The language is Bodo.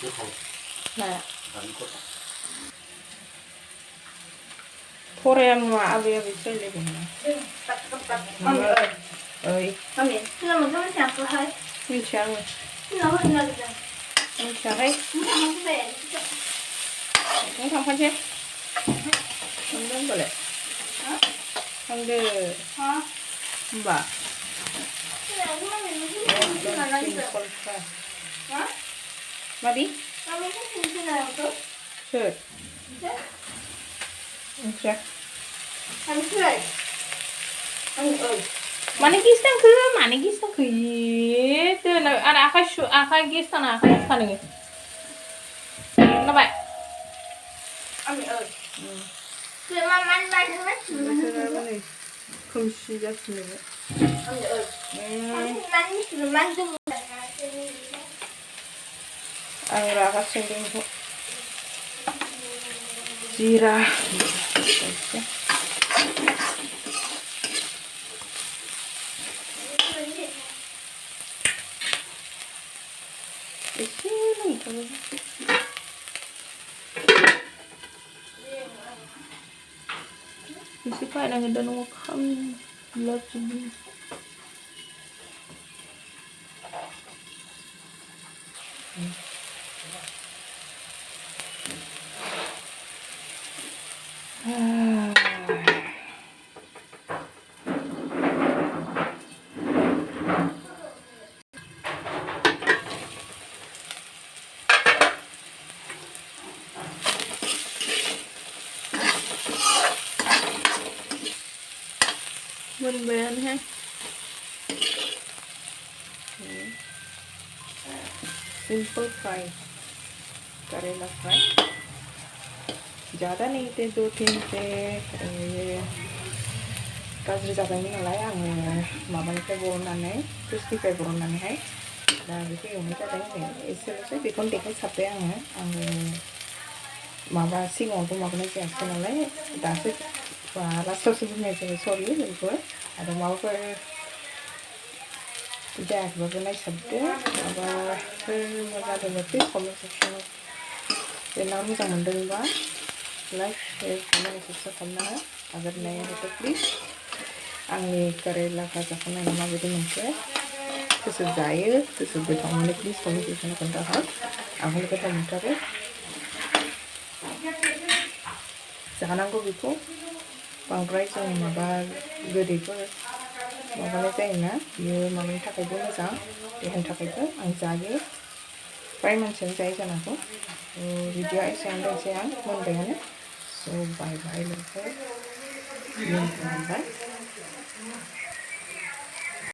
Nah, Korea mah abi saya lebih mana? Oi, Mami, kita mau kemana sih aku hai? Michang, Kita mau tinggal di sana. Michang, hey, Kita mau ke bed. kamu kapan sih? Kamu boleh? Hah? Kamu Hah? mbak? Kita mami mungkin di sana lagi. Hah? Madi? Mami kan di sana itu. Sure. Bisa? Michang. Kami sudah. Kami Mana gistan ke? Mana gistan ke? Itu, ada apa gistan apa gistan ni? Kenapa? Kami Kita mama lagi mas. Ni, kumsi jasmine. Kami Kami mandi sudah mandi. Ang raka sending po. Zira. Isi lang ito. Isi pa lang ito nung kami. Love to be. Ben है सिंपल फ्राई करेला फ्राई ज़्यादा नहीं थे 2-3 थे गाज्रि जाबायमोन नालाय आङो माबानिफ्राय बरननानै क्रिस्पिनिफ्राय बरननानैहाय दा बेखौ एवनाय जादों एसेल'सै बेखौनो देखायसाबबाय आङो माबा सिगाङावथ' माबानाय जायासै नालाय दासो लास्टावसो बुंनाय जाबाय सरि बेखौ आरो माबाफोर जायाखैबाबो नायसाबदो माबाफोर जादोंबा प्लिज कमेन्ट सेक्सनाव लिरना मोजां मोनदोंबा लाइक शेयार खालामनानै साबस्क्राइब खालामना हो अगर नया हो तो प्लिज आंनि करेला भाजाखौ नायना माबायदि मोनखो सोर जायो सोर गोथाव मोनो प्लिज कमेन्ट सेक्सनाव खोन्थाहर आंबो गोथाव मोनथारो जानांगौ बेखौ बांद्राय जों माबा गोदैफोर माबानाय जायोना बियो माबानि थाखायबो मोजां देहानि थाखायबो आं जायो फ्राय मानसियानो जायो जानांगौ भिडिअ'आ एसेयावनो दोनसै आं मोनबायानो स' बाय बाय लोगोफोर